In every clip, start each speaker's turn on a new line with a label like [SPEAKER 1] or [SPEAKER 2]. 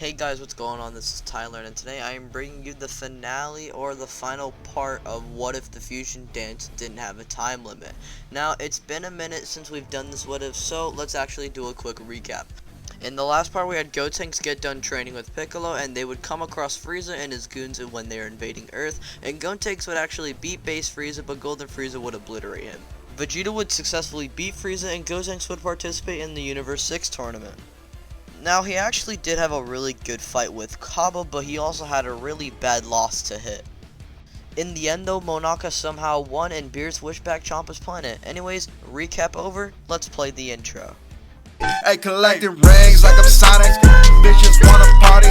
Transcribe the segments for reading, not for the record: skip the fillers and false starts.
[SPEAKER 1] Hey guys, what's going on? This is Tyler, and today I am bringing you the finale or the final part of What If the Fusion Dance Didn't Have a Time Limit. Now, it's been a minute since we've done this What If, so let's actually do a quick recap. In the last part, we had Gotenks get done training with Piccolo, and they would come across Frieza and his goons when they are invading Earth, and Gotenks would actually beat base Frieza, but Golden Frieza would obliterate him. Vegeta would successfully beat Frieza, and Gotenks would participate in the Universe 6 tournament. Now, he actually did have a really good fight with Kaba, but he also had a really bad loss to hit. In the end, though, Monaka somehow won and Beerus wished back Champa's planet. Anyways, recap over, let's play the intro.
[SPEAKER 2] Hey, collecting rings like I'm Sonic. Bitches wanna party.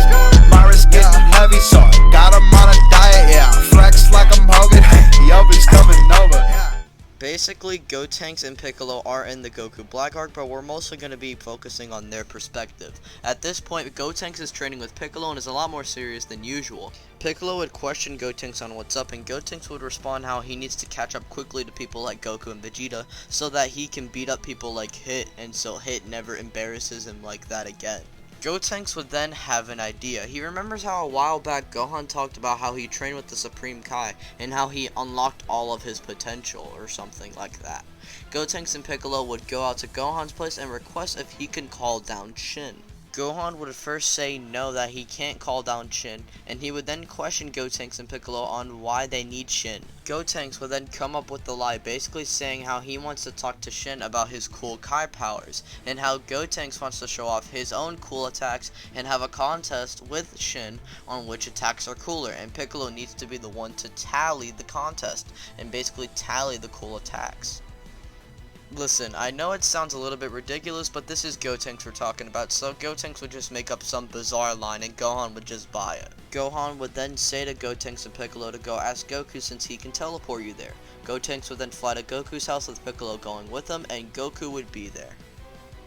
[SPEAKER 2] Myra's getting heavy, so I got him on a diet. Yeah, flex like I'm Hogan. The oven's coming over.
[SPEAKER 1] Basically, Gotenks and Piccolo are in the Goku Black arc, but we're mostly going to be focusing on their perspective. At this point, Gotenks is training with Piccolo and is a lot more serious than usual. Piccolo would question Gotenks on what's up, and Gotenks would respond how he needs to catch up quickly to people like Goku and Vegeta so that he can beat up people like Hit, and so Hit never embarrasses him like that again. Gotenks would then have an idea. He remembers how a while back Gohan talked about how he trained with the Supreme Kai and how he unlocked all of his potential or something like that. Gotenks and Piccolo would go out to Gohan's place and request if he can call down Shin. Gohan would first say no, that he can't call down Shin, and he would then question Gotenks and Piccolo on why they need Shin. Gotenks would then come up with the lie, basically saying how he wants to talk to Shin about his cool Kai powers, and how Gotenks wants to show off his own cool attacks and have a contest with Shin on which attacks are cooler, and Piccolo needs to be the one to tally the contest and basically tally the cool attacks. Listen, I know it sounds a little bit ridiculous, but this is Gotenks we're talking about, so Gotenks would just make up some bizarre line and Gohan would just buy it. Gohan would then say to Gotenks and Piccolo to go ask Goku since he can teleport you there. Gotenks would then fly to Goku's house with Piccolo going with him, and Goku would be there.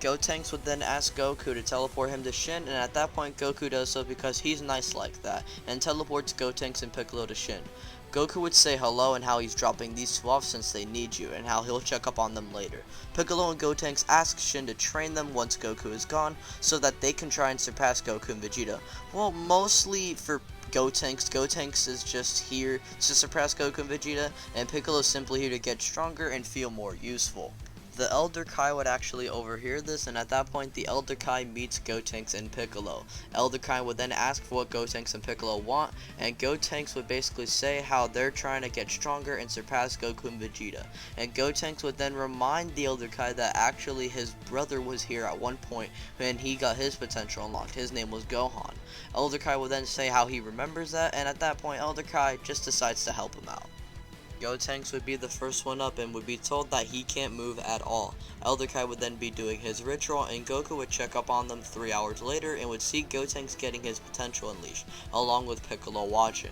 [SPEAKER 1] Gotenks would then ask Goku to teleport him to Shin, and at that point Goku does so because he's nice like that, and teleports Gotenks and Piccolo to Shin. Goku would say hello and how he's dropping these two off since they need you, and how he'll check up on them later. Piccolo and Gotenks ask Shin to train them once Goku is gone, so that they can try and surpass Goku and Vegeta. Well, mostly for Gotenks is just here to surpass Goku and Vegeta, and Piccolo's simply here to get stronger and feel more useful. The Elder Kai would actually overhear this, and at that point the Elder Kai meets Gotenks and Piccolo. Elder Kai would then ask for what Gotenks and Piccolo want, and Gotenks would basically say how they're trying to get stronger and surpass Goku and Vegeta. And Gotenks would then remind the Elder Kai that actually his brother was here at one point when he got his potential unlocked. His name was Gohan. Elder Kai would then say how he remembers that, and at that point Elder Kai just decides to help him out. Gotenks would be the first one up and would be told that he can't move at all. Elder Kai would then be doing his ritual, and Goku would check up on them 3 hours later and would see Gotenks getting his potential unleashed, along with Piccolo watching.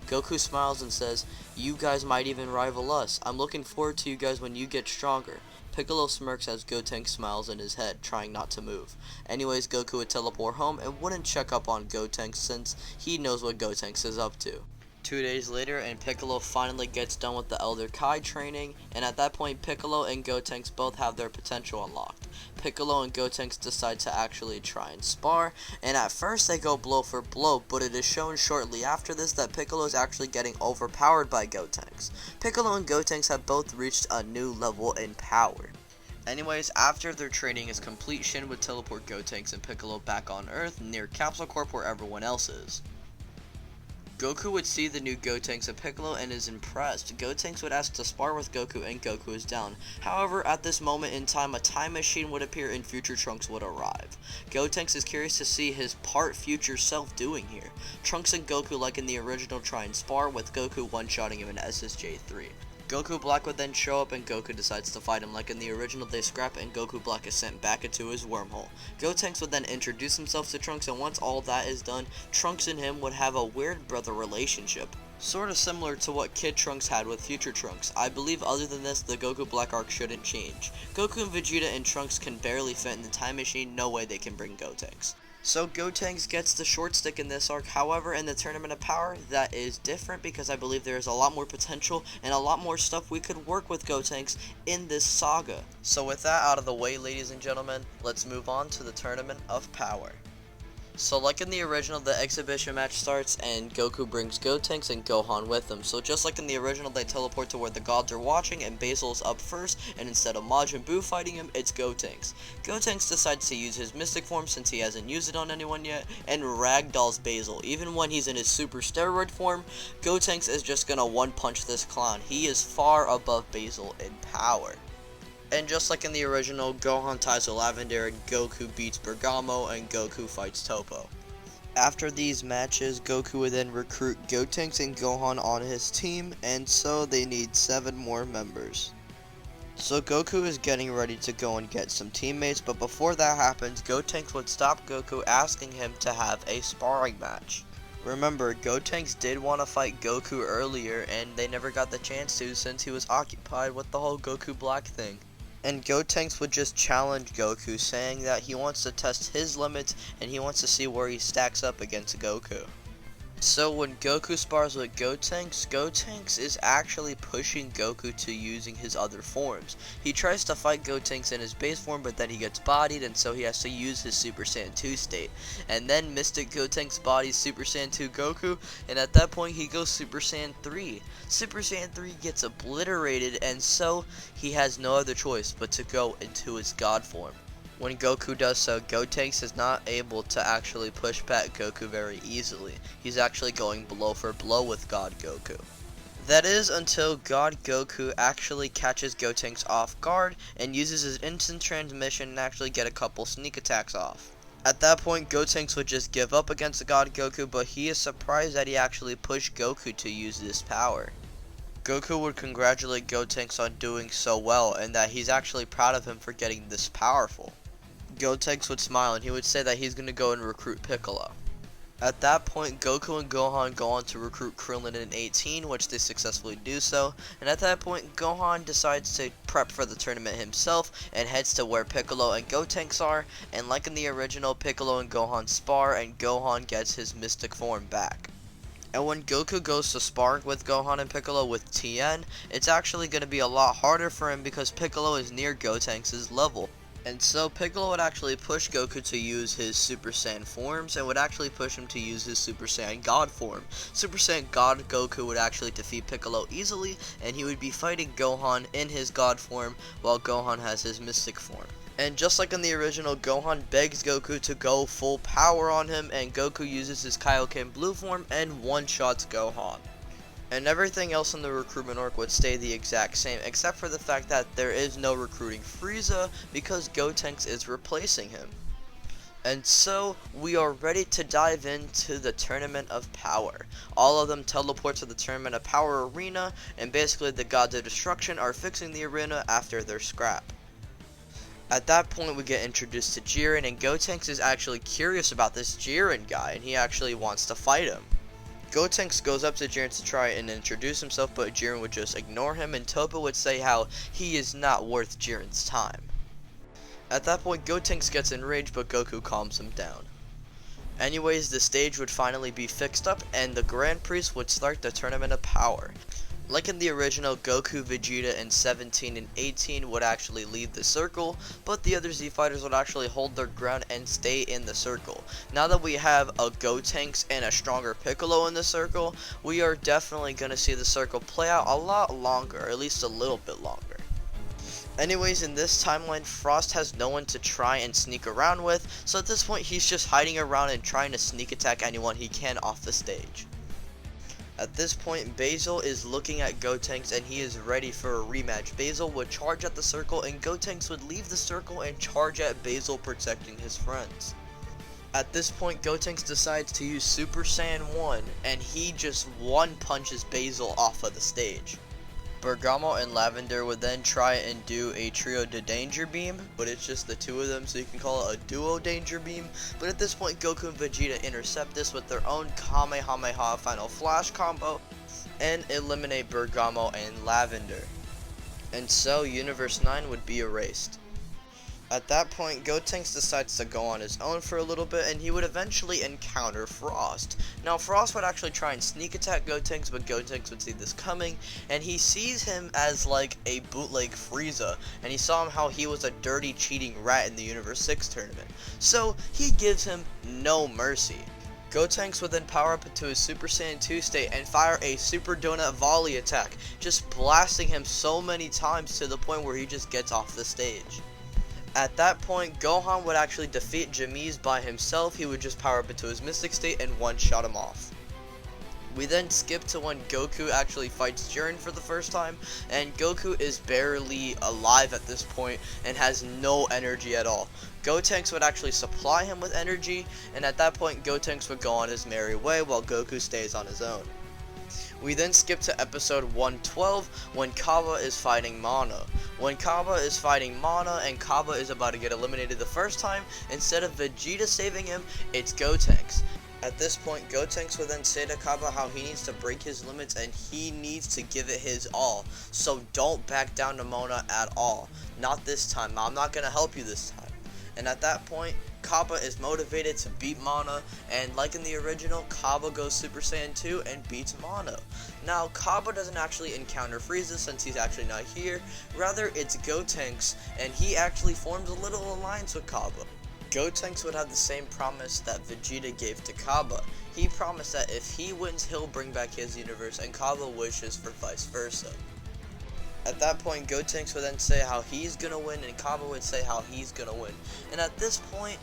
[SPEAKER 1] Goku smiles and says, "You guys might even rival us. I'm looking forward to you guys when you get stronger." Piccolo smirks as Gotenks smiles in his head, trying not to move. Anyways, Goku would teleport home and wouldn't check up on Gotenks since he knows what Gotenks is up to. 2 days later, and Piccolo finally gets done with the Elder Kai training, and at that point Piccolo and Gotenks both have their potential unlocked. Piccolo and Gotenks decide to actually try and spar, and at first they go blow for blow, but it is shown shortly after this that Piccolo is actually getting overpowered by Gotenks. Piccolo and Gotenks have both reached a new level in power. Anyways, after their training is complete, Shin would teleport Gotenks and Piccolo back on Earth near Capsule Corp where everyone else is. Goku would see the new Gotenks and Piccolo and is impressed. Gotenks would ask to spar with Goku, and Goku is down. However, at this moment in time, a time machine would appear and future Trunks would arrive. Gotenks is curious to see his part future self doing here. Trunks and Goku, like in the original, try and spar, with Goku one-shotting him in SSJ3. Goku Black would then show up and Goku decides to fight him. Like in the original, they scrap and Goku Black is sent back into his wormhole. Gotenks would then introduce himself to Trunks, and once all that is done, Trunks and him would have a weird brother relationship. Sort of similar to what Kid Trunks had with Future Trunks. I believe other than this, the Goku Black arc shouldn't change. Goku and Vegeta and Trunks can barely fit in the time machine, no way they can bring Gotenks. So Gotenks gets the short stick in this arc. However, in the Tournament of Power, that is different because I believe there is a lot more potential and a lot more stuff we could work with Gotenks in this saga. So with that out of the way, ladies and gentlemen, let's move on to the Tournament of Power. So like in the original, the exhibition match starts and Goku brings Gotenks and Gohan with him. So just like in the original, they teleport to where the gods are watching and Basil's up first, and instead of Majin Buu fighting him, it's Gotenks. Gotenks decides to use his mystic form since he hasn't used it on anyone yet, and ragdolls Basil. Even when he's in his super steroid form, Gotenks is just gonna one-punch this clown. He is far above Basil in power. And just like in the original, Gohan ties to Lavender and Goku beats Bergamo and Goku fights Toppo. After these matches, Goku would then recruit Gotenks and Gohan on his team, and so they need 7 more members. So Goku is getting ready to go and get some teammates, but before that happens, Gotenks would stop Goku asking him to have a sparring match. Remember, Gotenks did want to fight Goku earlier, and they never got the chance to since he was occupied with the whole Goku Black thing. And Gotenks would just challenge Goku, saying that he wants to test his limits and he wants to see where he stacks up against Goku. So when Goku spars with Gotenks, Gotenks is actually pushing Goku to using his other forms. He tries to fight Gotenks in his base form, but then he gets bodied, and so he has to use his Super Saiyan 2 state. And then Mystic Gotenks bodies Super Saiyan 2 Goku, and at that point he goes Super Saiyan 3. Super Saiyan 3 gets obliterated, and so he has no other choice but to go into his God form. When Goku does so, Gotenks is not able to actually push back Goku very easily. He's actually going blow for blow with God Goku. That is until God Goku actually catches Gotenks off guard and uses his instant transmission and actually get a couple sneak attacks off. At that point, Gotenks would just give up against God Goku, but he is surprised that he actually pushed Goku to use this power. Goku would congratulate Gotenks on doing so well and that he's actually proud of him for getting this powerful. Gotenks would smile and he would say that he's going to go and recruit Piccolo. At that point, Goku and Gohan go on to recruit Krillin in 18, which they successfully do so, and at that point, Gohan decides to prep for the tournament himself and heads to where Piccolo and Gotenks are, and like in the original, Piccolo and Gohan spar and Gohan gets his mystic form back. And when Goku goes to spar with Gohan and Piccolo with Tien, it's actually going to be a lot harder for him because Piccolo is near Gotenks' level. And so Piccolo would actually push Goku to use his Super Saiyan forms and would actually push him to use his Super Saiyan God form. Super Saiyan God Goku would actually defeat Piccolo easily, and he would be fighting Gohan in his God form while Gohan has his Mystic form. And just like in the original, Gohan begs Goku to go full power on him, and Goku uses his Kaioken Blue form and one-shots Gohan. And everything else in the recruitment arc would stay the exact same, except for the fact that there is no recruiting Frieza because Gotenks is replacing him. And so, we are ready to dive into the Tournament of Power. All of them teleport to the Tournament of Power arena, and basically the Gods of Destruction are fixing the arena after their scrap. At that point, we get introduced to Jiren, and Gotenks is actually curious about this Jiren guy, and he actually wants to fight him. Gotenks goes up to Jiren to try and introduce himself, but Jiren would just ignore him, and Toppo would say how he is not worth Jiren's time. At that point, Gotenks gets enraged, but Goku calms him down. Anyways, the stage would finally be fixed up, and the Grand Priest would start the Tournament of Power. Like in the original, Goku, Vegeta, and 17 and 18 would actually leave the circle, but the other Z Fighters would actually hold their ground and stay in the circle. Now that we have a Gotenks and a stronger Piccolo in the circle, we are definitely going to see the circle play out a lot longer, or at least a little bit longer. Anyways, in this timeline, Frost has no one to try and sneak around with, so at this point he's just hiding around and trying to sneak attack anyone he can off the stage. At this point, Basil is looking at Gotenks and he is ready for a rematch. Basil would charge at the circle and Gotenks would leave the circle and charge at Basil, protecting his friends. At this point, Gotenks decides to use Super Saiyan 1 and he just one-punches Basil off of the stage. Bergamo and Lavender would then try and do a trio de Danger Beam, but it's just the two of them, so you can call it a duo Danger Beam. But at this point, Goku and Vegeta intercept this with their own Kamehameha Final Flash combo and eliminate Bergamo and Lavender. And so Universe 9 would be erased. At that point, Gotenks decides to go on his own for a little bit, and he would eventually encounter Frost. Now, Frost would actually try and sneak attack Gotenks, but Gotenks would see this coming, and he sees him as like a bootleg Frieza, and he saw him how he was a dirty, cheating rat in the Universe 6 tournament. So, he gives him no mercy. Gotenks would then power up into his Super Saiyan 2 state and fire a Super Donut Volley attack, just blasting him so many times to the point where he just gets off the stage. At that point, Gohan would actually defeat Jamies by himself. He would just power up into his Mystic State and one-shot him off. We then skip to when Goku actually fights Jiren for the first time, and Goku is barely alive at this point and has no energy at all. Gotenks would actually supply him with energy, and at that point Gotenks would go on his merry way while Goku stays on his own. We then skip to episode 112 when Cabba is fighting Mana. When Cabba is fighting Mana and Cabba is about to get eliminated the first time, instead of Vegeta saving him, it's Gotenks. At this point, Gotenks would then say to Cabba how he needs to break his limits and he needs to give it his all. So don't back down to Mana at all. Not this time. I'm not going to help you this time. And at that point, Cabba is motivated to beat Mana, and like in the original, Cabba goes Super Saiyan 2 and beats Mana. Now, Cabba doesn't actually encounter Frieza since he's actually not here. Rather, it's Gotenks, and he actually forms a little alliance with Cabba. Gotenks would have the same promise that Vegeta gave to Cabba. He promised that if he wins, he'll bring back his universe, and Cabba wishes for vice versa. At that point, Gotenks would then say how he's gonna win, and Cabba would say how he's gonna win. And at this point,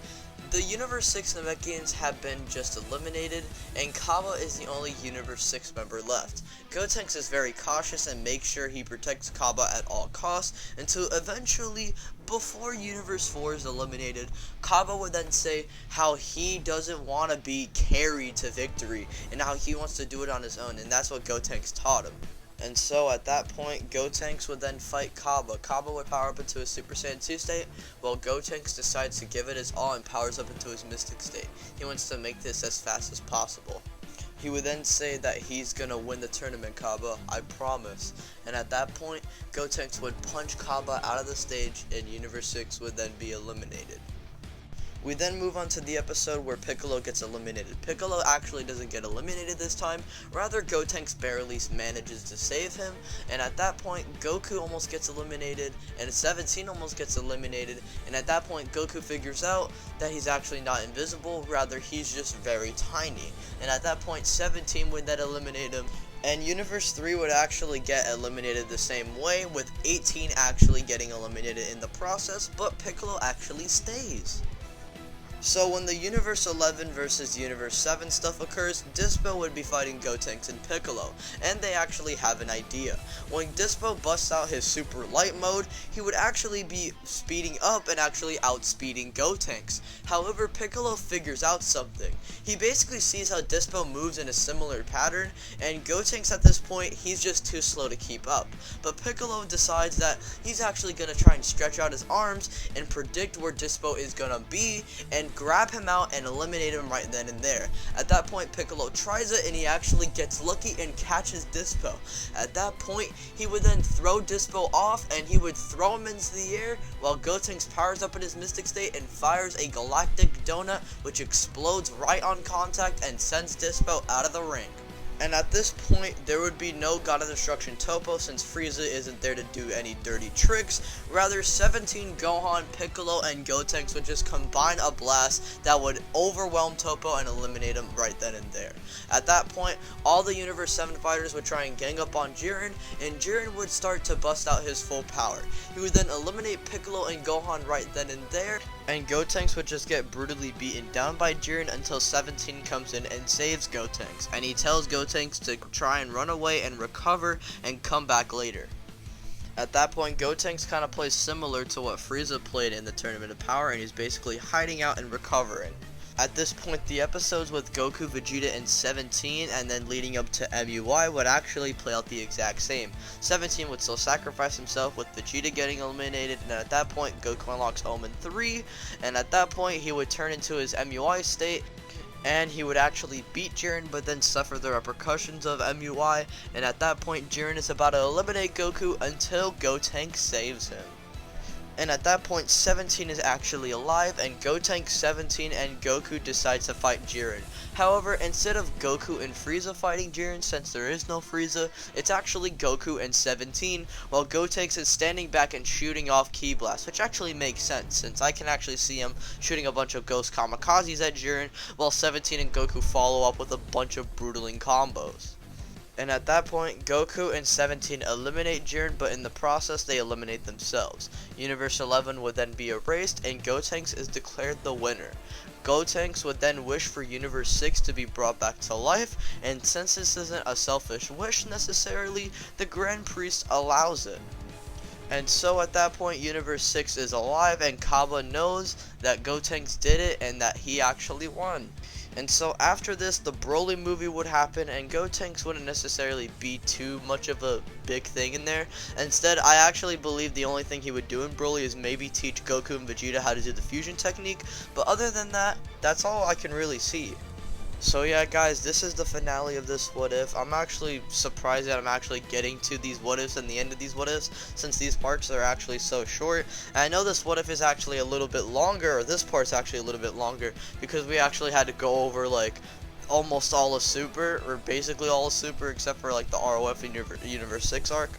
[SPEAKER 1] the Universe 6 Namekians have been just eliminated, and Cabba is the only Universe 6 member left. Gotenks is very cautious and makes sure he protects Cabba at all costs, until eventually, before Universe 4 is eliminated, Cabba would then say how he doesn't want to be carried to victory, and how he wants to do it on his own, and that's what Gotenks taught him. And so at that point, Gotenks would then fight Cabba. Cabba would power up into his Super Saiyan 2 state, while Gotenks decides to give it his all and powers up into his Mystic state. He wants to make this as fast as possible. He would then say that he's gonna win the tournament, Cabba, I promise. And at that point, Gotenks would punch Cabba out of the stage, and Universe 6 would then be eliminated. We then move on to the episode where Piccolo gets eliminated. Piccolo actually doesn't get eliminated this time, rather Gotenks barely manages to save him, and at that point Goku almost gets eliminated, and 17 almost gets eliminated, and at that point Goku figures out that he's actually not invisible, rather he's just very tiny, and at that point 17 would then eliminate him, and Universe 3 would actually get eliminated the same way, with 18 actually getting eliminated in the process, but Piccolo actually stays. So when the Universe 11 versus Universe 7 stuff occurs, Dispo would be fighting Gotenks and Piccolo, and they actually have an idea. When Dispo busts out his super light mode, he would actually be speeding up and actually outspeeding Gotenks. However, Piccolo figures out something. He basically sees how Dispo moves in a similar pattern, and Gotenks at this point, he's just too slow to keep up. But Piccolo decides that he's actually going to try and stretch out his arms and predict where Dispo is going to be, and grab him out and eliminate him right then and there. At that point, Piccolo tries it and he actually gets lucky and catches Dispo. At that point, he would then throw Dispo off and he would throw him into the air while Gotenks powers up in his Mystic state and fires a Galactic Donut, which explodes right on contact and sends Dispo out of the ring. And at this point, there would be no God of Destruction Toppo since Frieza isn't there to do any dirty tricks. Rather, 17, Gohan, Piccolo, and Gotenks would just combine a blast that would overwhelm Toppo and eliminate him right then and there. At that point, all the Universe 7 fighters would try and gang up on Jiren, and Jiren would start to bust out his full power. He would then eliminate Piccolo and Gohan right then and there, and Gotenks would just get brutally beaten down by Jiren until 17 comes in and saves Gotenks, and he tells Gotenks to try and run away and recover and come back later. At that point, Gotenks kind of plays similar to what Frieza played in the Tournament of Power, and he's basically hiding out and recovering. At this point, the episodes with Goku, Vegeta, and 17, and then leading up to MUI would actually play out the exact same. 17 would still sacrifice himself with Vegeta getting eliminated, and at that point, Goku unlocks Omen 3, and at that point, he would turn into his MUI state, and he would actually beat Jiren, but then suffer the repercussions of MUI, and at that point, Jiren is about to eliminate Goku until Gotenks saves him. And at that point, 17 is actually alive, and Gotenks, 17, and Goku decides to fight Jiren. However, instead of Goku and Frieza fighting Jiren, since there is no Frieza, it's actually Goku and 17, while Gotenks is standing back and shooting off Ki Blast, which actually makes sense, since I can actually see him shooting a bunch of Ghost Kamikazes at Jiren, while 17 and Goku follow up with a bunch of brutaling combos. And at that point, Goku and 17 eliminate Jiren, but in the process, they eliminate themselves. Universe 11 would then be erased, and Gotenks is declared the winner. Gotenks would then wish for Universe 6 to be brought back to life, and since this isn't a selfish wish necessarily, the Grand Priest allows it. And so at that point, Universe 6 is alive, and Cabba knows that Gotenks did it and that he actually won. And so after this, the Broly movie would happen, and Gotenks wouldn't necessarily be too much of a big thing in there. Instead, I actually believe the only thing he would do in Broly is maybe teach Goku and Vegeta how to do the fusion technique. But other than that, that's all I can really see. So yeah, guys, this is the finale of this What If. I'm actually surprised that I'm actually getting to these What Ifs and the end of these What Ifs, since these parts are actually so short. And I know this What If is actually a little bit longer, or this part's actually a little bit longer, because we actually had to go over like almost all of Super, or basically all of Super, except for like the ROF and Universe 6 arc.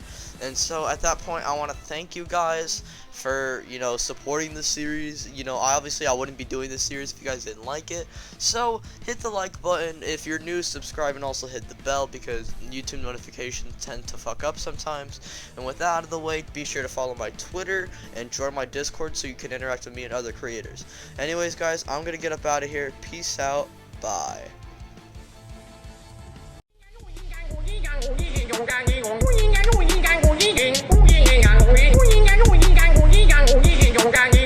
[SPEAKER 1] And so at that point, I want to thank you guys for, supporting the series. I wouldn't be doing this series if you guys didn't like it. So hit the like button. If you're new, subscribe, and also hit the bell, because YouTube notifications tend to fuck up sometimes. And with that out of the way, be sure to follow my Twitter and join my Discord so you can interact with me and other creators. Anyways, guys, I'm gonna get up out of here. Peace out. Bye.
[SPEAKER 3] 勇敢英雄，不应该录音，干过一点，不应该录音，不应该录音，干过一点，勇敢英雄。